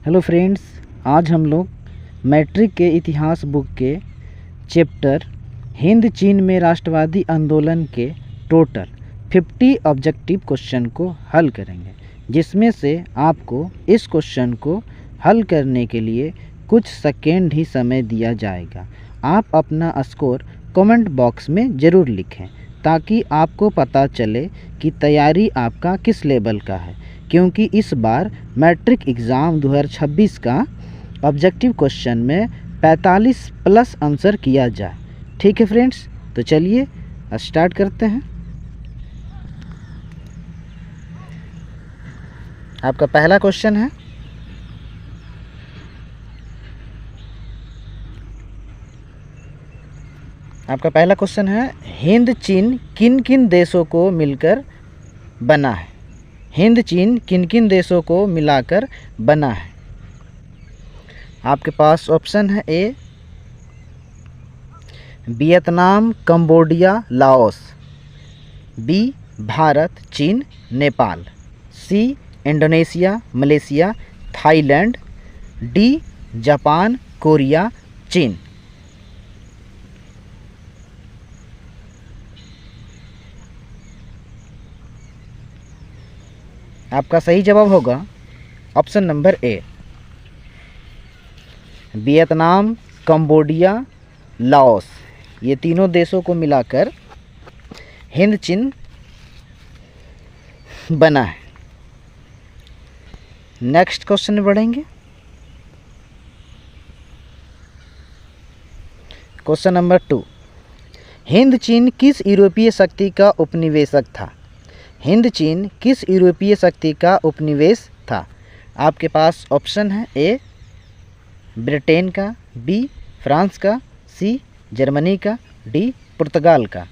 Hello friends, आज हम लोग मैट्रिक के इतिहास बुक के चैप्टर हिंद चीन में राष्ट्रवादी आंदोलन के टोटल 50 ऑब्जेक्टिव क्वेश्चन को हल करेंगे, जिसमें से आपको इस क्वेश्चन को हल करने के लिए कुछ सेकेंड ही समय दिया जाएगा। आप अपना स्कोर कमेंट बॉक्स में ज़रूर लिखें ताकि आपको पता चले कि तैयारी आपका किस लेवल का है, क्योंकि इस बार मैट्रिक एग्ज़ाम 2026 का ऑब्जेक्टिव क्वेश्चन में 45 प्लस आंसर किया जाए। ठीक है फ्रेंड्स, तो चलिए स्टार्ट करते हैं। आपका पहला क्वेश्चन है, हिंद चीन किन किन देशों को मिलकर बना है। हिंद चीन किन किन देशों को मिलाकर बना है। आपके पास ऑप्शन है A Vietnam, Cambodia, Laos, B Bharat, चीन, Nepal, C Indonesia, Malaysia, Thailand, D Japan, Korea, चीन। आपका सही जवाब होगा option number A Vietnam, Cambodia, Laos, ये तीनों देशों को मिलाकर हिंद चीन बना है। नेक्स्ट क्वेश्चन में बढ़ेंगे। क्वेश्चन नंबर 2, हिंद चीन किस यूरोपीय शक्ति का उपनिवेशक था। हिंद चीन किस यूरोपीय शक्ति का उपनिवेश था। आपके पास ऑप्शन है ए ब्रिटेन का, बी फ्रांस का, सी जर्मनी का, डी पुर्तगाल का।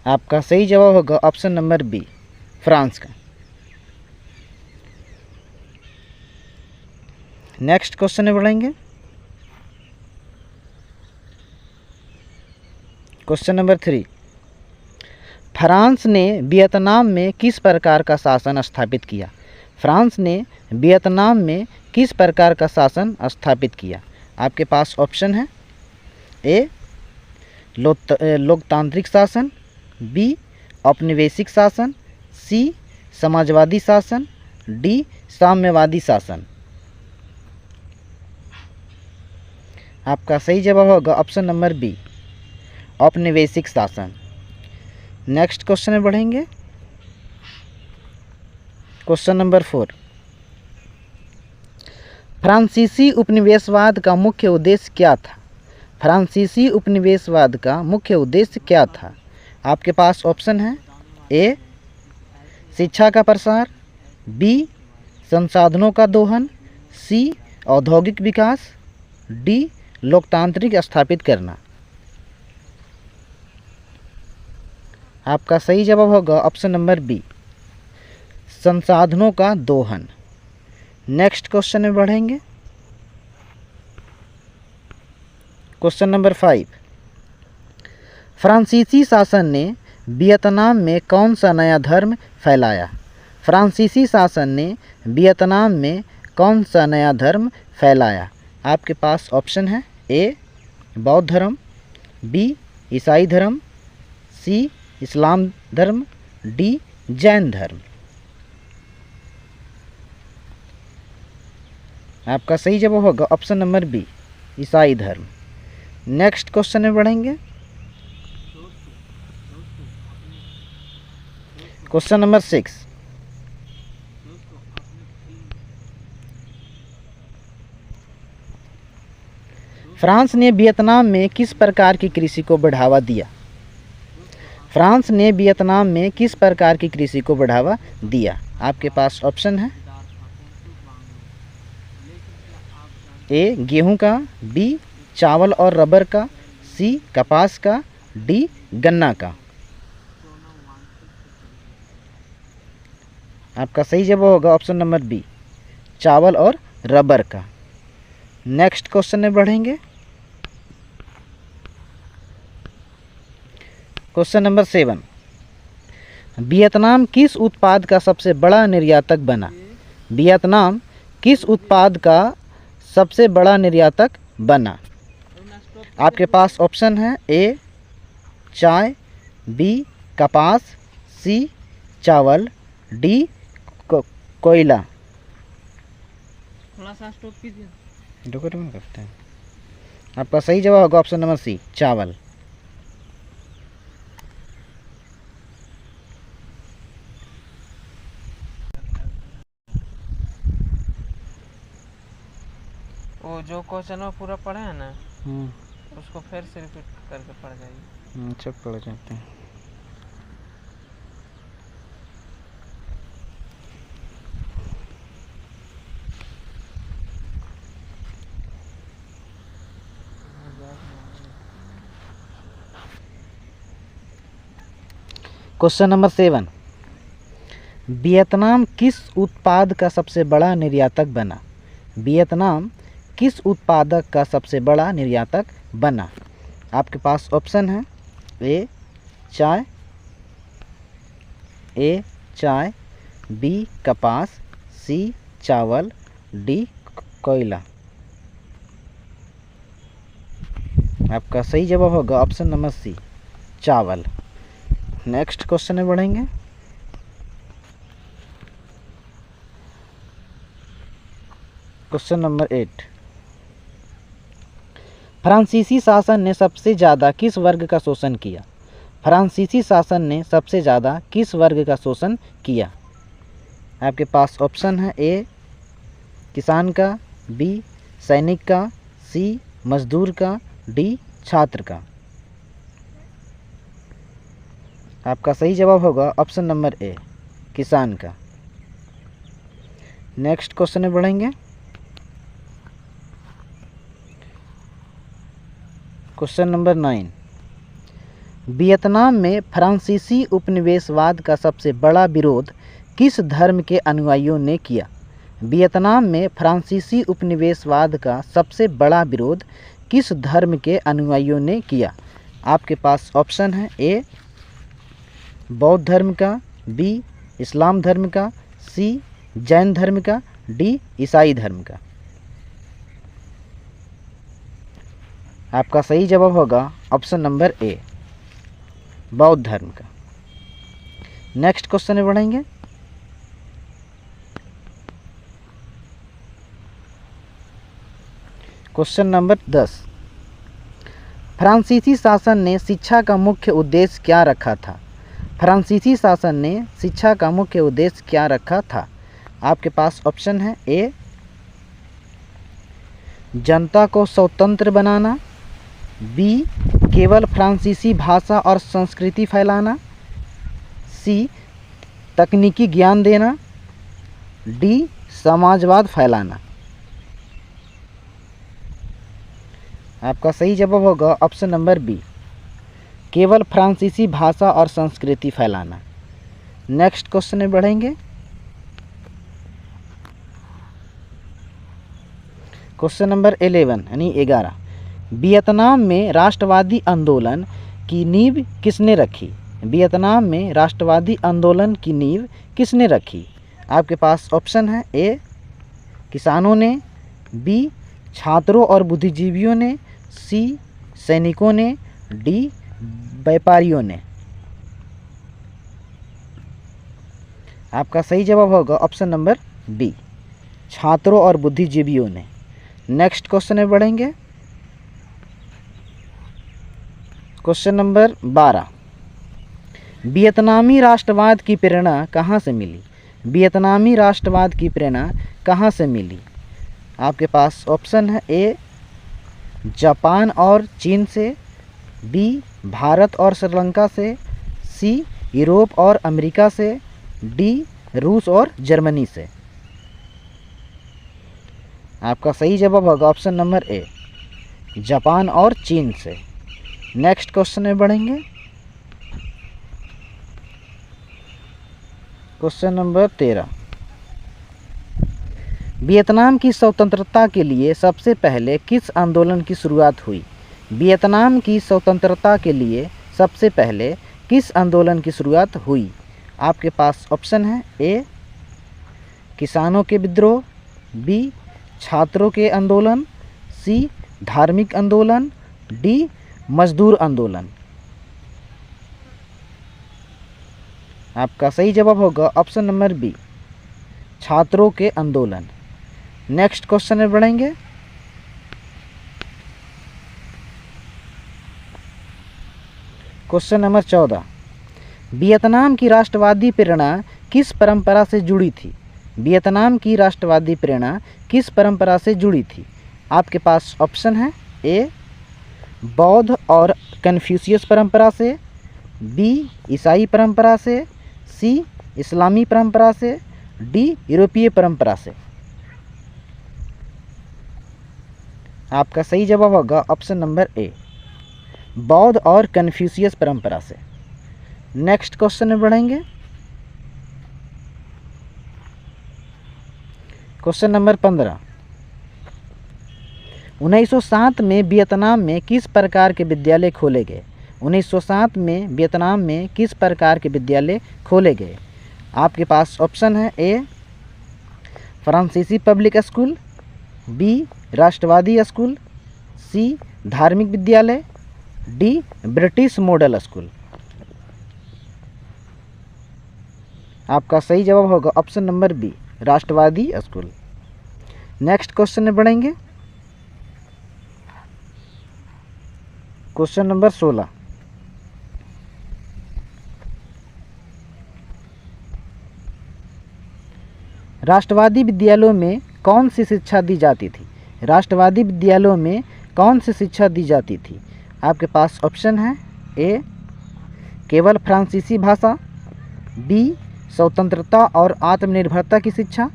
आपका सही जवाब होगा ऑप्शन नंबर बी फ्रांस का। नेक्स्ट क्वेश्चन में बढ़ेंगे। क्वेश्चन नंबर 3, फ्रांस ने वियतनाम में किस प्रकार का शासन स्थापित किया। फ्रांस ने वियतनाम में किस प्रकार का शासन स्थापित किया। आपके पास ऑप्शन है ए लोकतांत्रिक शासन, बी औपनिवेशिक शासन, सी समाजवादी शासन, डी साम्यवादी शासन। आपका सही जवाब होगा ऑप्शन नंबर बी औपनिवेशिक शासन। नेक्स्ट क्वेश्चन में बढ़ेंगे। क्वेश्चन नंबर 4, फ्रांसीसी उपनिवेशवाद का मुख्य उद्देश्य क्या था। फ्रांसीसी उपनिवेशवाद का मुख्य उद्देश्य क्या था। आपके पास ऑप्शन है ए शिक्षा का प्रसार, बी संसाधनों का दोहन, सी औद्योगिक विकास, डी लोकतांत्रिक स्थापित करना। आपका सही जवाब होगा ऑप्शन नंबर बी संसाधनों का दोहन। नेक्स्ट क्वेश्चन में बढ़ेंगे। क्वेश्चन नंबर 5, फ्रांसीसी शासन ने वियतनाम में कौन सा नया धर्म फैलाया। फ्रांसीसी शासन ने वियतनाम में कौन सा नया धर्म फैलाया। आपके पास ऑप्शन है ए बौद्ध धर्म, बी ईसाई धर्म, सी इस्लाम धर्म, डी जैन धर्म। आपका सही जवाब होगा ऑप्शन नंबर बी ईसाई धर्म। नेक्स्ट क्वेश्चन में बढ़ेंगे। क्वेश्चन नंबर 6, फ्रांस ने वियतनाम में किस प्रकार की कृषि को बढ़ावा दिया। फ्रांस ने वियतनाम में किस प्रकार की कृषि को बढ़ावा दिया। आपके पास ऑप्शन है ए गेहूं का, बी चावल और रबर का, सी कपास का, डी गन्ना का। आपका सही जवाब होगा ऑप्शन नंबर बी चावल और रबर का। नेक्स्ट क्वेश्चन में बढ़ेंगे। क्वेश्चन नंबर 7, वियतनाम किस उत्पाद का सबसे बड़ा निर्यातक बना? वियतनाम किस उत्पाद का सबसे बड़ा निर्यातक बना? आपके पास ऑप्शन है ए चाय, बी कपास, सी चावल, डी कोयला। थोड़ा सा स्टॉप कीजिए। करते हैं। आपका सही जवाब होगा ऑप्शन नंबर सी चावल। वो जो क्वेश्चन में पूरा पढ़े हैं ना उसको फिर से रिपीट करके पढ़ जाइए। अच्छा पढ़ जाते हैं। क्वेश्चन नंबर 7, वियतनाम किस उत्पाद का सबसे बड़ा निर्यातक बना? वियतनाम किस उत्पादक का सबसे बड़ा निर्यातक बना? आपके पास ऑप्शन है ए चाय, बी कपास, सी चावल, डी कोयला। आपका सही जवाब होगा ऑप्शन नंबर सी चावल। नेक्स्ट क्वेश्चन में बढ़ेंगे। क्वेश्चन नंबर 8, फ्रांसीसी शासन ने सबसे ज़्यादा किस वर्ग का शोषण किया? फ्रांसीसी शासन ने सबसे ज़्यादा किस वर्ग का शोषण किया? आपके पास ऑप्शन है ए किसान का, बी सैनिक का, सी मजदूर का, डी छात्र का। आपका सही जवाब होगा ऑप्शन नंबर ए किसान का। नेक्स्ट क्वेश्चन में बढ़ेंगे। क्वेश्चन नंबर 9, वियतनाम में फ्रांसीसी उपनिवेशवाद का सबसे बड़ा विरोध किस धर्म के अनुयायियों ने किया? वियतनाम में फ्रांसीसी उपनिवेशवाद का सबसे बड़ा विरोध किस धर्म के अनुयायियों ने किया? आपके पास ऑप्शन है ए बौद्ध धर्म का, बी इस्लाम धर्म का, सी जैन धर्म का, डी ईसाई धर्म का। आपका सही जवाब होगा ऑप्शन नंबर ए बौद्ध धर्म का। नेक्स्ट क्वेश्चन में बढ़ेंगे। क्वेश्चन नंबर 10, फ्रांसीसी शासन ने शिक्षा का मुख्य उद्देश्य क्या रखा था? फ्रांसीसी शासन ने शिक्षा का मुख्य उद्देश्य क्या रखा था? आपके पास ऑप्शन है ए जनता को स्वतंत्र बनाना, बी केवल फ्रांसीसी भाषा और संस्कृति फैलाना, सी तकनीकी ज्ञान देना, डी समाजवाद फैलाना। आपका सही जवाब होगा ऑप्शन नंबर बी केवल फ्रांसीसी भाषा और संस्कृति फैलाना। नेक्स्ट क्वेश्चन में बढ़ेंगे। क्वेश्चन नंबर 11 यानी 11, वियतनाम में राष्ट्रवादी आंदोलन की नींव किसने रखी? वियतनाम में राष्ट्रवादी आंदोलन की नींव किसने रखी? आपके पास ऑप्शन है ए किसानों ने, बी छात्रों और बुद्धिजीवियों ने, सी सैनिकों ने, डी व्यापारियों ने। आपका सही जवाब होगा ऑप्शन नंबर बी छात्रों और बुद्धिजीवियों ने। नेक्स्ट क्वेश्चन में बढ़ेंगे। क्वेश्चन नंबर 12, वियतनामी राष्ट्रवाद की प्रेरणा कहाँ से मिली? वियतनामी राष्ट्रवाद की प्रेरणा कहाँ से मिली? आपके पास ऑप्शन है ए जापान और चीन से, बी भारत और श्रीलंका से, सी यूरोप और अमेरिका से, डी रूस और जर्मनी से। आपका सही जवाब होगा ऑप्शन नंबर ए जापान और चीन से। नेक्स्ट क्वेश्चन में बढ़ेंगे। क्वेश्चन नंबर 13, वियतनाम की स्वतंत्रता के लिए सबसे पहले किस आंदोलन की शुरुआत हुई? वियतनाम की स्वतंत्रता के लिए सबसे पहले किस आंदोलन की शुरुआत हुई? आपके पास ऑप्शन है ए किसानों के विद्रोह, बी छात्रों के आंदोलन, सी धार्मिक आंदोलन, डी मजदूर आंदोलन। आपका सही जवाब होगा ऑप्शन नंबर बी छात्रों के आंदोलन। नेक्स्ट क्वेश्चन में बढ़ेंगे। क्वेश्चन नंबर 14, वियतनाम की राष्ट्रवादी प्रेरणा किस परंपरा से जुड़ी थी? वियतनाम की राष्ट्रवादी प्रेरणा किस परंपरा से जुड़ी थी? आपके पास ऑप्शन है ए बौद्ध और कन्फ्यूशियस परंपरा से, बी ईसाई परंपरा से, सी इस्लामी परंपरा से, डी यूरोपीय परंपरा से। आपका सही जवाब होगा ऑप्शन नंबर ए बौद्ध और कन्फ्यूशियस परंपरा से। नेक्स्ट क्वेश्चन में बढ़ेंगे। क्वेश्चन नंबर 15, 1907 में वियतनाम में किस प्रकार के विद्यालय खोले गए? 1907 में वियतनाम में किस प्रकार के विद्यालय खोले गए? आपके पास ऑप्शन है ए फ्रांसीसी पब्लिक स्कूल, बी राष्ट्रवादी स्कूल, सी धार्मिक विद्यालय, डी ब्रिटिश मॉडल स्कूल। आपका सही जवाब होगा ऑप्शन नंबर बी राष्ट्रवादी स्कूल। नेक्स्ट क्वेश्चन में बढ़ेंगे। क्वेश्चन नंबर 16, राष्ट्रवादी विद्यालयों में कौन सी शिक्षा दी जाती थी? राष्ट्रवादी विद्यालयों में कौन सी शिक्षा दी जाती थी? आपके पास ऑप्शन है ए केवल फ्रांसीसी भाषा, बी स्वतंत्रता और आत्मनिर्भरता की शिक्षा,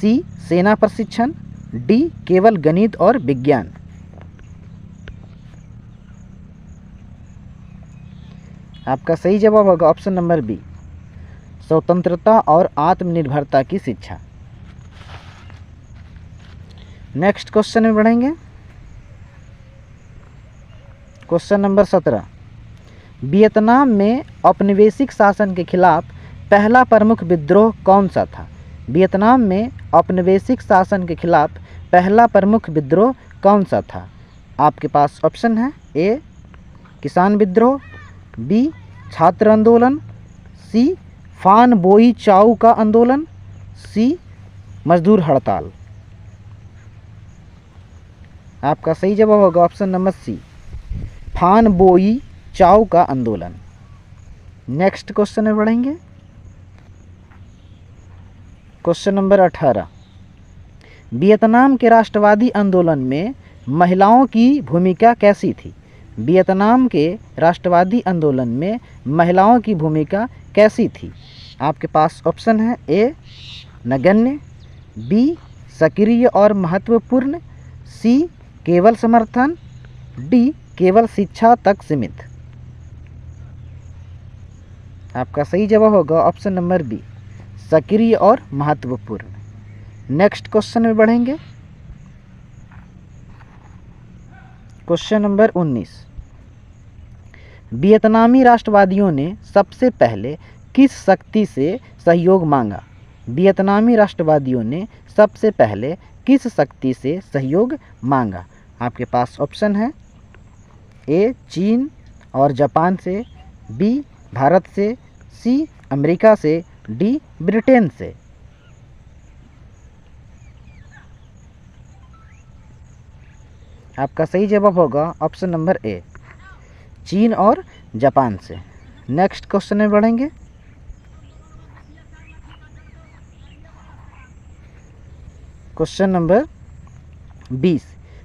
सी सेना प्रशिक्षण, डी केवल गणित और विज्ञान। आपका सही जवाब होगा ऑप्शन नंबर बी स्वतंत्रता और आत्मनिर्भरता की शिक्षा। नेक्स्ट क्वेश्चन में बढ़ेंगे। क्वेश्चन नंबर 17, वियतनाम में औपनिवेशिक शासन के खिलाफ पहला प्रमुख विद्रोह कौन सा था? वियतनाम में औपनिवेशिक शासन के खिलाफ पहला प्रमुख विद्रोह कौन सा था? आपके पास ऑप्शन है ए किसान विद्रोह, बी छात्र आंदोलन, सी फान बोई चाउ का आंदोलन, सी मजदूर हड़ताल। आपका सही जवाब होगा ऑप्शन नंबर सी फान बोई चाउ का आंदोलन। नेक्स्ट क्वेश्चन में बढ़ेंगे। क्वेश्चन नंबर 18, वियतनाम के राष्ट्रवादी आंदोलन में महिलाओं की भूमिका कैसी थी? वियतनाम के राष्ट्रवादी आंदोलन में महिलाओं की भूमिका कैसी थी? आपके पास ऑप्शन है ए नगण्य, बी सक्रिय और महत्वपूर्ण, सी केवल समर्थन, डी केवल शिक्षा तक सीमित। आपका सही जवाब होगा ऑप्शन नंबर बी सक्रिय और महत्वपूर्ण। नेक्स्ट क्वेश्चन में बढ़ेंगे। क्वेश्चन नंबर 19, वियतनामी राष्ट्रवादियों ने सबसे पहले किस शक्ति से सहयोग मांगा? वियतनामी राष्ट्रवादियों ने सबसे पहले किस शक्ति से सहयोग मांगा? आपके पास ऑप्शन है ए चीन और जापान से, बी भारत से, सी अमेरिका से, डी ब्रिटेन से। आपका सही जवाब होगा ऑप्शन नंबर ए चीन और जापान से। नेक्स्ट क्वेश्चन में बढ़ेंगे। क्वेश्चन नंबर 20,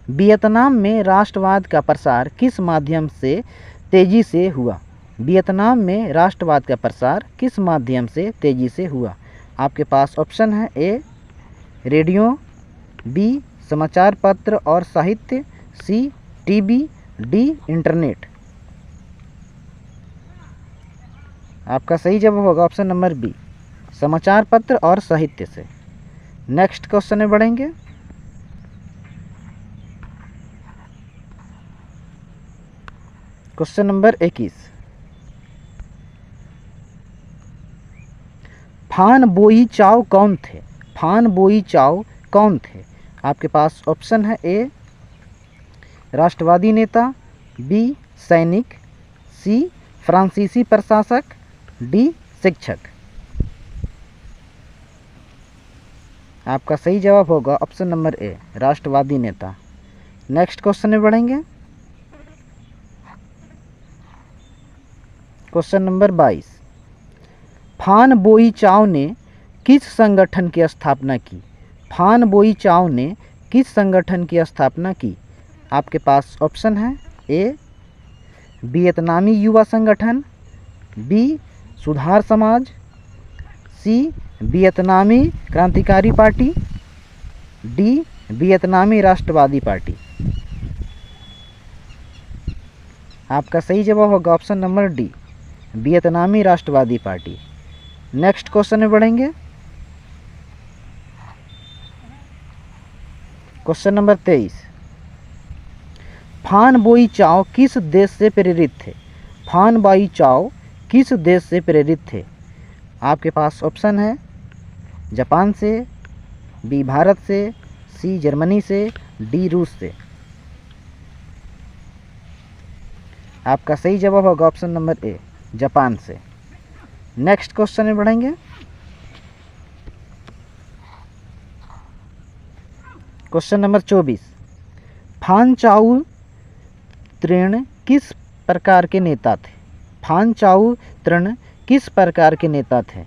वियतनाम में राष्ट्रवाद का प्रसार किस माध्यम से तेजी से हुआ? वियतनाम में राष्ट्रवाद का प्रसार किस माध्यम से तेजी से हुआ? आपके पास ऑप्शन है ए रेडियो, बी समाचार पत्र और साहित्य, सी टीवी, डी इंटरनेट। आपका सही जवाब होगा ऑप्शन नंबर बी समाचार पत्र और साहित्य से। नेक्स्ट क्वेश्चन में बढ़ेंगे। क्वेश्चन नंबर 21, फान बोई चाओ कौन थे? फान बोई चाओ कौन थे? आपके पास ऑप्शन है ए राष्ट्रवादी नेता, बी सैनिक, सी फ्रांसीसी प्रशासक, डी शिक्षक। आपका सही जवाब होगा ऑप्शन नंबर ए राष्ट्रवादी नेता। नेक्स्ट क्वेश्चन में बढ़ेंगे। क्वेश्चन नंबर 22, फान बोई चाओ ने किस संगठन की स्थापना की? फान बोई चाओ ने किस संगठन की स्थापना की? आपके पास ऑप्शन है ए वियतनामी युवा संगठन, बी सुधार समाज, सी वियतनामी क्रांतिकारी पार्टी, डी वियतनामी राष्ट्रवादी पार्टी। आपका सही जवाब होगा ऑप्शन नंबर डी वियतनामी राष्ट्रवादी पार्टी। नेक्स्ट क्वेश्चन में बढ़ेंगे। क्वेश्चन नंबर 23, फान बोई चाओ किस देश से प्रेरित थे? फान बोई चाओ किस देश से प्रेरित थे? आपके पास ऑप्शन है जापान से, बी भारत से, सी जर्मनी से, डी रूस से। आपका सही जवाब होगा ऑप्शन नंबर ए जापान से। नेक्स्ट क्वेश्चन में बढ़ेंगे। क्वेश्चन नंबर 24, फान चाओ तृण किस प्रकार के नेता थे? फान चाओ तृण किस प्रकार के नेता थे?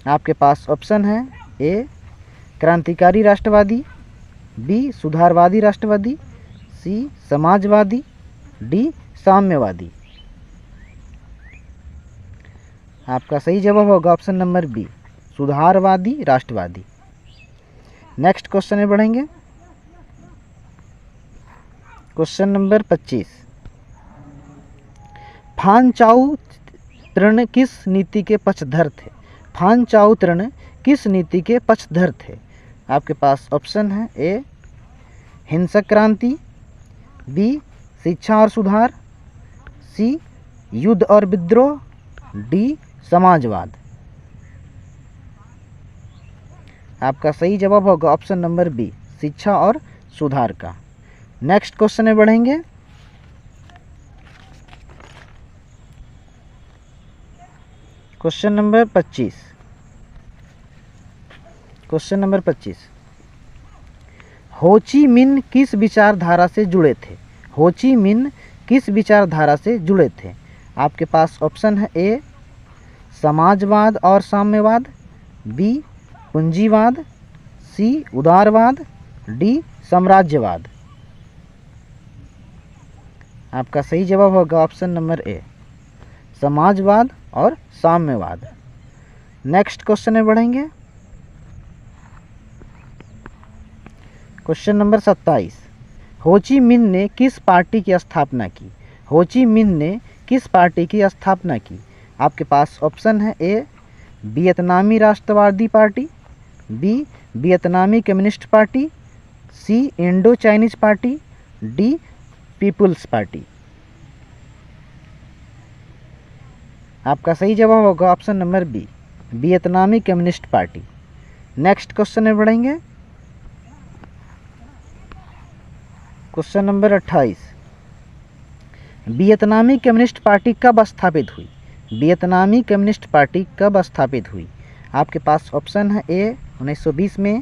आपके पास ऑप्शन है ए क्रांतिकारी राष्ट्रवादी, बी सुधारवादी राष्ट्रवादी, सी समाजवादी, डी साम्यवादी। आपका सही जवाब होगा ऑप्शन नंबर बी सुधारवादी राष्ट्रवादी। नेक्स्ट क्वेश्चन में बढ़ेंगे। क्वेश्चन नंबर 25, फान चाओ तृण किस नीति के पक्षधर थे? फान चाओ तृण किस नीति के पक्षधर थे? आपके पास ऑप्शन है ए हिंसक क्रांति, बी शिक्षा और सुधार, सी युद्ध और विद्रोह, डी समाजवाद। आपका सही जवाब होगा ऑप्शन नंबर बी शिक्षा और सुधार का। नेक्स्ट क्वेश्चन में बढ़ेंगे। क्वेश्चन नंबर 25, क्वेश्चन नंबर 25, हो ची मिन्ह किस विचारधारा से जुड़े थे? हो ची मिन्ह किस विचारधारा से जुड़े थे? आपके पास ऑप्शन है ए समाजवाद और साम्यवाद, बी पूंजीवाद, सी उदारवाद, डी साम्राज्यवाद। आपका सही जवाब होगा ऑप्शन नंबर ए समाजवाद और साम्यवाद। नेक्स्ट क्वेश्चन में बढ़ेंगे। क्वेश्चन नंबर 27, हो ची मिन्ह ने किस पार्टी की स्थापना की? हो ची मिन्ह ने किस पार्टी की स्थापना की? आपके पास ऑप्शन है ए वियतनामी राष्ट्रवादी पार्टी, बी वियतनामी communist party, C Indo Chinese party, D peoples party. आपका सही जवाब होगा ऑप्शन नंबर बी वियतनामी कम्युनिस्ट पार्टी। नेक्स्ट क्वेश्चन में बढ़ेंगे। क्वेश्चन नंबर 28, वियतनामी कम्युनिस्ट पार्टी कब स्थापित हुई? वियतनामी कम्युनिस्ट पार्टी कब स्थापित हुई? आपके पास ऑप्शन है ए 1920 में,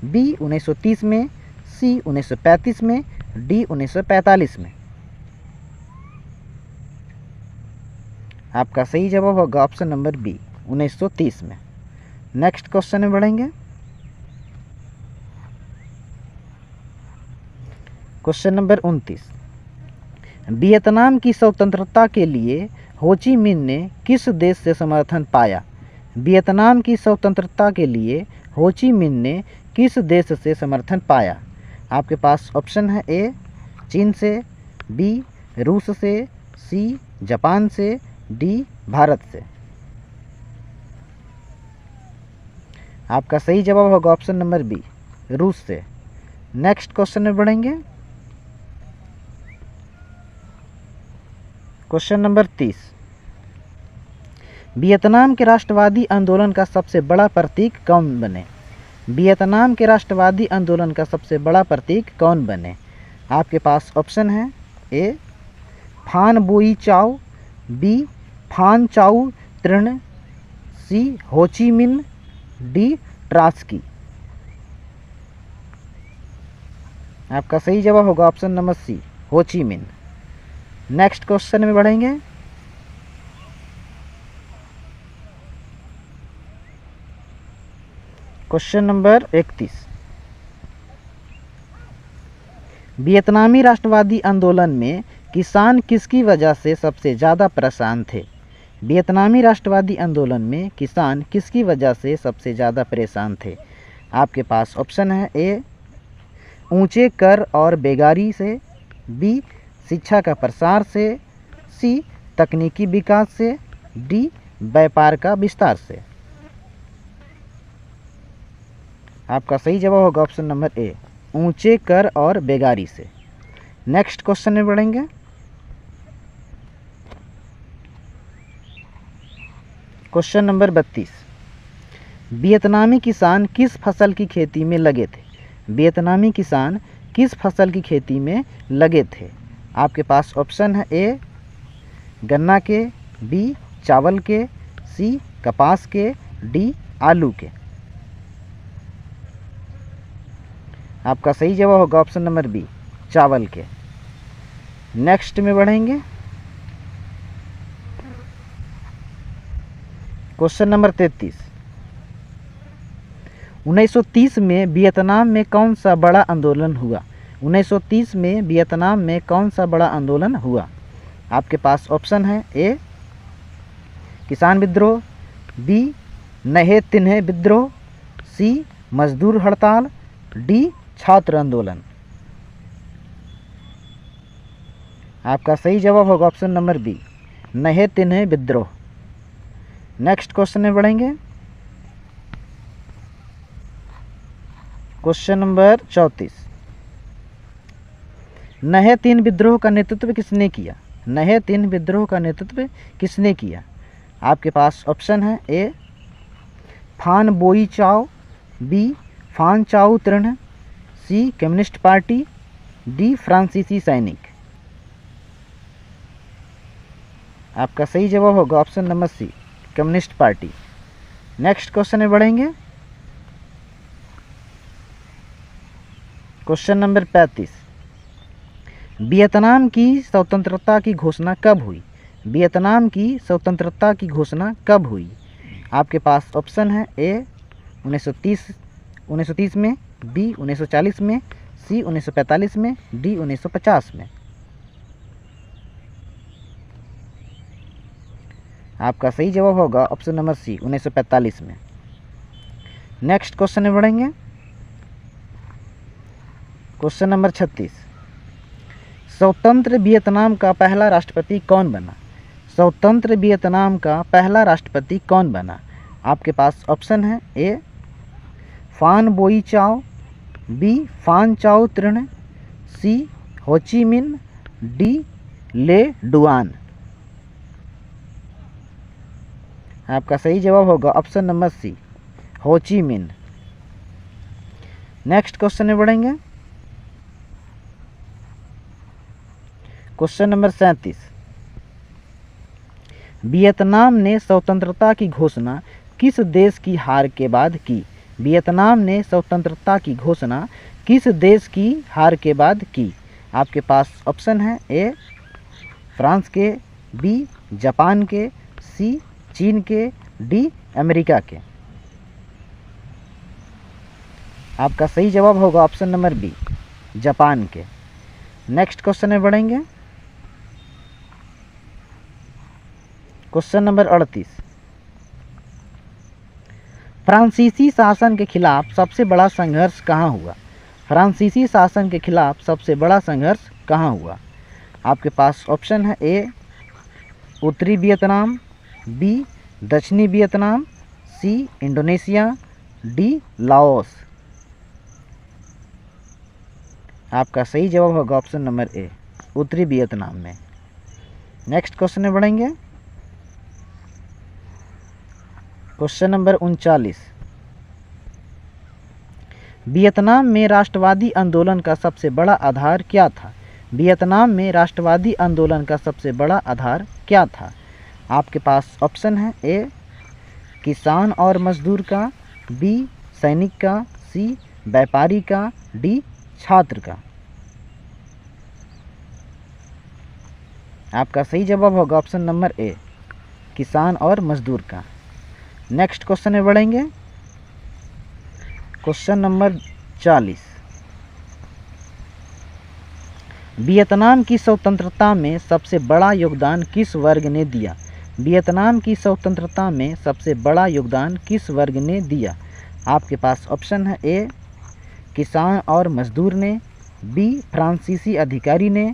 बी 1930 में, सी 1935 में, डी 1945 में। आपका सही जवाब होगा ऑप्शन नंबर बी 1930 में। नेक्स्ट क्वेश्चन में बढ़ेंगे। क्वेश्चन नंबर 29, वियतनाम की स्वतंत्रता के लिए हो ची मिन्ह ने किस देश से समर्थन पाया? वियतनाम की स्वतंत्रता के लिए हो ची मिन्ह ने किस देश से समर्थन पाया? आपके पास ऑप्शन है ए चीन से, बी रूस से, सी जापान से, डी भारत से। आपका सही जवाब होगा ऑप्शन नंबर बी रूस से। नेक्स्ट क्वेश्चन में बढ़ेंगे। क्वेश्चन नंबर 30, वियतनाम के राष्ट्रवादी आंदोलन का सबसे बड़ा प्रतीक कौन बने? वियतनाम के राष्ट्रवादी आंदोलन का सबसे बड़ा प्रतीक कौन बने? आपके पास ऑप्शन है ए फान बोई चाओ, बी फान चाओ त्रिन, सी होची मिन, डी ट्रास्की। आपका सही जवाब होगा ऑप्शन नंबर सी होची मिन। नेक्स्ट क्वेश्चन में बढ़ेंगे। Question number 31। वियतनामी राष्ट्रवादी आंदोलन में किसान किसकी वजह से सबसे ज़्यादा परेशान थे? वियतनामी राष्ट्रवादी आंदोलन में किसान किसकी वजह से सबसे ज़्यादा परेशान थे? आपके पास ऑप्शन है ए ऊंचे कर और बेगारी से, बी शिक्षा का प्रसार से, सी तकनीकी विकास से, डी व्यापार का विस्तार से। आपका सही जवाब होगा ऑप्शन नंबर ए ऊंचे कर और बेगारी से। नेक्स्ट क्वेश्चन में बढ़ेंगे। Question number 32। वियतनामी किसान किस फसल की खेती में लगे थे? वियतनामी किसान किस फसल की खेती में लगे थे? आपके पास ऑप्शन है ए गन्ना के, बी चावल के, सी कपास के, डी आलू के। आपका सही जवाब होगा ऑप्शन नंबर बी चावल के। नेक्स्ट में बढ़ेंगे। Question number 33। 1930 में वियतनाम में कौन सा बड़ा आंदोलन हुआ? 1930 में वियतनाम में कौन सा बड़ा आंदोलन हुआ? आपके पास ऑप्शन है ए किसान विद्रोह, बी नहे तिन्हे विद्रोह, सी मजदूर हड़ताल, डी छात्र आंदोलन। आपका सही जवाब होगा ऑप्शन नंबर बी नहे तिन्हे विद्रोह। नेक्स्ट क्वेश्चन में बढ़ेंगे। Question number 34। नहे तीन विद्रोह का नेतृत्व किसने किया? नहे तीन विद्रोह का नेतृत्व किसने किया? आपके पास ऑप्शन है ए फान बोई चाओ, B Phan Chau Trinh, C communist party, D फ्रांसीसी सैनिक। आपका सही जवाब होगा option number C communist party. Next question में बढ़ेंगे। Question number 35। वियतनाम की स्वतंत्रता की घोषणा कब हुई? वियतनाम की स्वतंत्रता की घोषणा कब हुई? आपके पास ऑप्शन है ए 1930 में, बी 1940 में, सी 1945 में, डी 1950 में। आपका सही जवाब होगा ऑप्शन नंबर सी 1945 में। नेक्स्ट क्वेश्चन में बढ़ेंगे। Question number 36। स्वतंत्र वियतनाम का पहला राष्ट्रपति कौन बना? स्वतंत्र वियतनाम का पहला राष्ट्रपति कौन बना? आपके पास ऑप्शन है ए फान बोई चाओ, बी फान चाओ त्रिन, सी होची मिन, डी ले डुआन। आपका सही जवाब होगा ऑप्शन नंबर सी होची मिन। नेक्स्ट क्वेश्चन में बढ़ेंगे। Question number 37। वियतनाम ने स्वतंत्रता की घोषणा किस देश की हार के बाद की? वियतनाम ने स्वतंत्रता की घोषणा किस देश की हार के बाद की? आपके पास ऑप्शन है ए फ्रांस के, बी जापान के, सी चीन के, डी अमेरिका के। आपका सही जवाब होगा ऑप्शन नंबर बी जापान के। नेक्स्ट क्वेश्चन में बढ़ेंगे। Question number 38। फ्रांसीसी शासन के खिलाफ सबसे बड़ा संघर्ष कहाँ हुआ? फ्रांसीसी शासन के खिलाफ सबसे बड़ा संघर्ष कहाँ हुआ? आपके पास ऑप्शन है ए उत्तरी वियतनाम, बी दक्षिणी Vietnam, C Indonesia, D Laos. आपका सही जवाब होगा ऑप्शन नंबर ए उत्तरी वियतनाम में। नेक्स्ट क्वेश्चन में बढ़ेंगे। क्वेश्चन नंबर 39, वियतनाम में राष्ट्रवादी आंदोलन का सबसे बड़ा आधार क्या था? वियतनाम में राष्ट्रवादी आंदोलन का सबसे बड़ा आधार क्या था? आपके पास ऑप्शन है ए किसान और मजदूर का, बी सैनिक का, सी व्यापारी का, डी छात्र का। आपका सही जवाब होगा ऑप्शन नंबर ए किसान और मजदूर का। नेक्स्ट क्वेश्चन में बढ़ेंगे। क्वेश्चन नंबर 40, वियतनाम की स्वतंत्रता में सबसे बड़ा योगदान किस वर्ग ने दिया? वियतनाम की स्वतंत्रता में सबसे बड़ा योगदान किस वर्ग ने दिया? आपके पास ऑप्शन है ए किसान और मजदूर ने, बी फ्रांसीसी अधिकारी ने,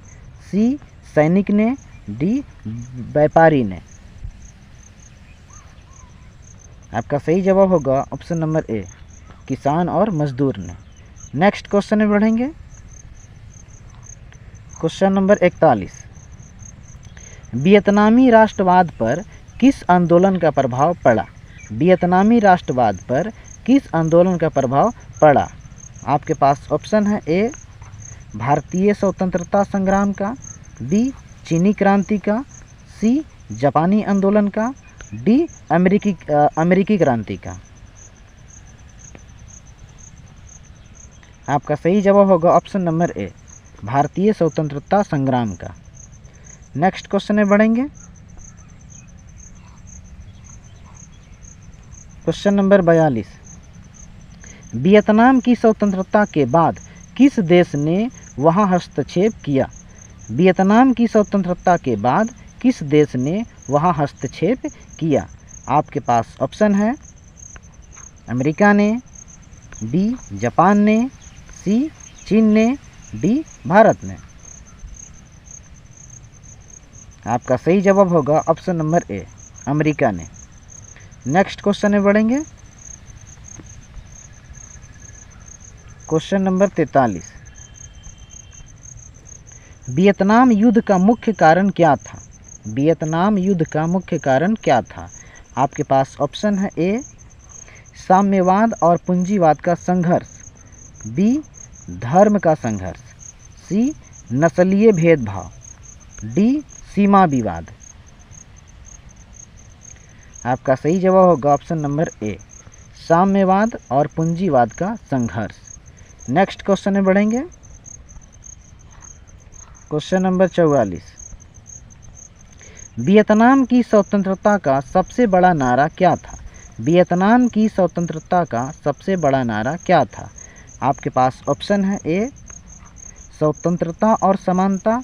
सी सैनिक ने, डी व्यापारी ने। आपका सही जवाब होगा ऑप्शन नंबर ए किसान और मजदूर ने। नेक्स्ट क्वेश्चन में बढ़ेंगे। क्वेश्चन नंबर 41, वियतनामी राष्ट्रवाद पर किस आंदोलन का प्रभाव पड़ा? वियतनामी राष्ट्रवाद पर किस आंदोलन का प्रभाव पड़ा? आपके पास ऑप्शन है ए भारतीय स्वतंत्रता संग्राम का, बी चीनी क्रांति का, सी जापानी आंदोलन का, डी अमेरिकी क्रांति का। आपका सही जवाब होगा ऑप्शन नंबर ए भारतीय स्वतंत्रता संग्राम का। नेक्स्ट क्वेश्चन में बढ़ेंगे। क्वेश्चन नंबर 42, वियतनाम की स्वतंत्रता के बाद किस देश ने वहां हस्तक्षेप किया? वियतनाम की स्वतंत्रता के बाद किस देश ने वहां हस्तक्षेप किया? आपके पास ऑप्शन है अमेरिका ने, बी जापान ने, सी चीन ने, डी भारत ने। आपका सही जवाब होगा ऑप्शन नंबर ए अमेरिका ने। नेक्स्ट क्वेश्चन में बढ़ेंगे। क्वेश्चन नंबर 43, वियतनाम युद्ध का मुख्य कारण क्या था? वियतनाम युद्ध का मुख्य कारण क्या था? आपके पास ऑप्शन है ए साम्यवाद और पूंजीवाद का संघर्ष, बी धर्म का संघर्ष, सी नस्लीय भेदभाव, डी सीमा विवाद। आपका सही जवाब होगा ऑप्शन नंबर ए साम्यवाद और पूंजीवाद का संघर्ष। नेक्स्ट क्वेश्चन में बढ़ेंगे। क्वेश्चन नंबर 44, वियतनाम की स्वतंत्रता का सबसे बड़ा नारा क्या था? वियतनाम की स्वतंत्रता का सबसे बड़ा नारा क्या था? आपके पास ऑप्शन है ए स्वतंत्रता और समानता,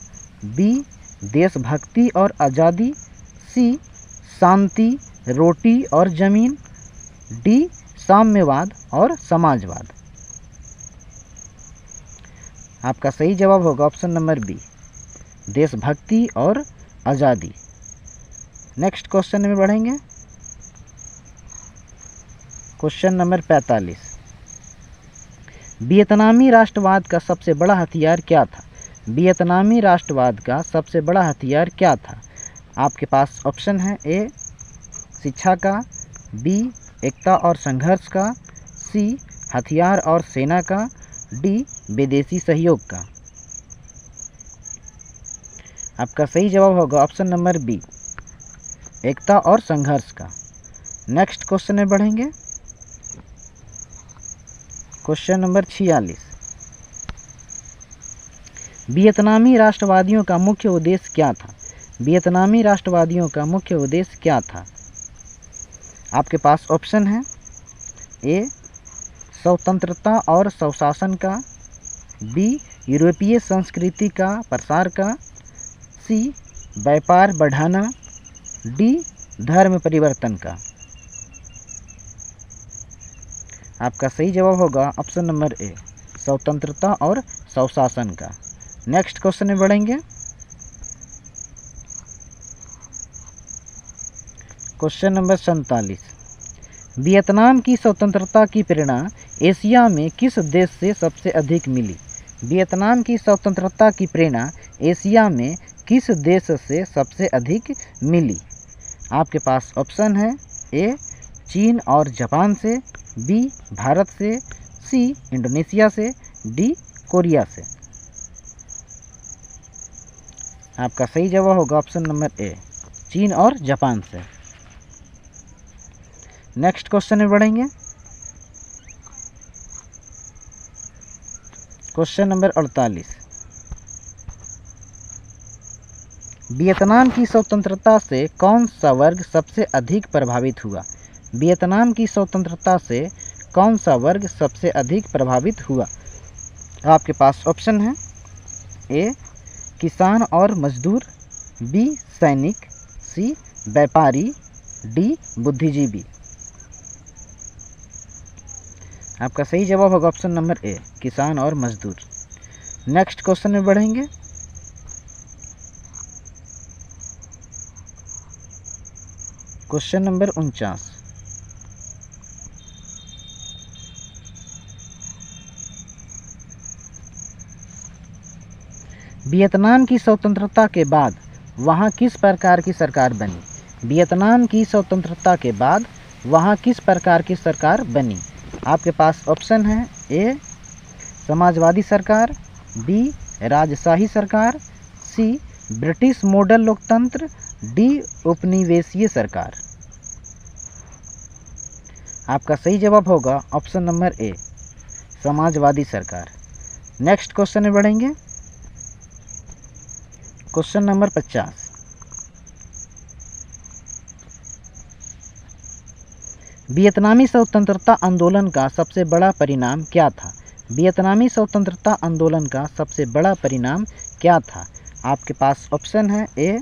बी देशभक्ति और आज़ादी, सी शांति रोटी और ज़मीन, डी साम्यवाद और समाजवाद। आपका सही जवाब होगा ऑप्शन नंबर बी देशभक्ति और आज़ादी। नेक्स्ट क्वेश्चन में बढ़ेंगे। क्वेश्चन नंबर 45, वियतनामी राष्ट्रवाद का सबसे बड़ा हथियार क्या था? वियतनामी राष्ट्रवाद का सबसे बड़ा हथियार क्या था? आपके पास ऑप्शन है ए शिक्षा का, बी एकता और संघर्ष का, सी हथियार और सेना का, डी विदेशी सहयोग का। आपका सही जवाब होगा ऑप्शन नंबर बी एकता और संघर्ष का। नेक्स्ट क्वेश्चन में बढ़ेंगे। क्वेश्चन नंबर 46, वियतनामी राष्ट्रवादियों का मुख्य उद्देश्य क्या था? वियतनामी राष्ट्रवादियों का मुख्य उद्देश्य क्या था? आपके पास ऑप्शन है ए स्वतंत्रता और स्वशासन का, बी यूरोपीय संस्कृति का प्रसार का, सी व्यापार बढ़ाना, डी धर्म परिवर्तन का। आपका सही जवाब होगा ऑप्शन नंबर ए स्वतंत्रता और स्वशासन का। नेक्स्ट क्वेश्चन में बढ़ेंगे। क्वेश्चन नंबर 47, वियतनाम की स्वतंत्रता की प्रेरणा एशिया में किस देश से सबसे अधिक मिली? वियतनाम की स्वतंत्रता की प्रेरणा एशिया में किस देश से सबसे अधिक मिली? आपके पास ऑप्शन है ए चीन और जापान से, बी भारत से, सी इंडोनेशिया से, डी कोरिया से। आपका सही जवाब होगा ऑप्शन नंबर ए, चीन और जापान से। नेक्स्ट क्वेश्चन में बढ़ेंगे। Question number 48। वियतनाम की स्वतंत्रता से कौन सा वर्ग सबसे अधिक प्रभावित हुआ? वियतनाम की स्वतंत्रता से कौन सा वर्ग सबसे अधिक प्रभावित हुआ? आपके पास ऑप्शन है, ए किसान और मजदूर, बी सैनिक, सी व्यापारी, डी बुद्धिजीवी। आपका सही जवाब होगा ऑप्शन नंबर ए, किसान और मजदूर। नेक्स्ट क्वेश्चन में बढ़ेंगे। Question number 49। वियतनाम की स्वतंत्रता के बाद वहां किस प्रकार की सरकार बनी? वियतनाम की स्वतंत्रता के बाद वहां किस प्रकार की सरकार बनी? आपके पास ऑप्शन है, ए समाजवादी सरकार, बी राजशाही सरकार, सी ब्रिटिश मॉडल लोकतंत्र, डी उपनिवेशीय सरकार। आपका सही जवाब होगा ऑप्शन नंबर ए, समाजवादी सरकार। नेक्स्ट क्वेश्चन में बढ़ेंगे। Question number 50। वियतनामी स्वतंत्रता आंदोलन का सबसे बड़ा परिणाम क्या था? वियतनामी स्वतंत्रता आंदोलन का सबसे बड़ा परिणाम क्या था? आपके पास ऑप्शन है, ए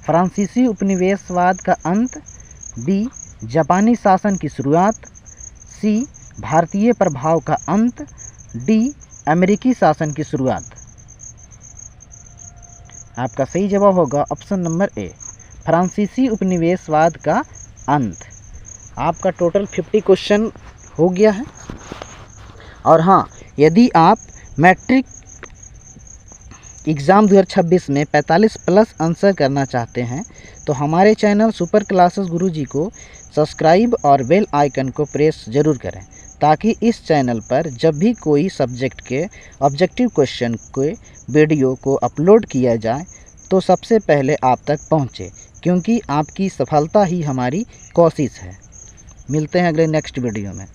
फ्रांसीसी उपनिवेशवाद का अंत, बी जापानी शासन की शुरुआत, सी भारतीय प्रभाव का अंत, डी अमेरिकी शासन की शुरुआत। आपका सही जवाब होगा ऑप्शन नंबर ए, फ्रांसीसी उपनिवेशवाद का अंत। आपका टोटल 50 क्वेश्चन हो गया है। और हाँ, यदि आप मैट्रिक एग्ज़ाम 2026 में 45 प्लस आंसर करना चाहते हैं तो हमारे चैनल सुपर क्लासेस गुरुजी को सब्सक्राइब और बेल आइकन को प्रेस ज़रूर करें, ताकि इस चैनल पर जब भी कोई सब्जेक्ट के ऑब्जेक्टिव क्वेश्चन के वीडियो को अपलोड किया जाए तो सबसे पहले आप तक पहुँचे, क्योंकि आपकी सफलता ही हमारी कोशिश है। मिलते हैं अगले नेक्स्ट वीडियो में।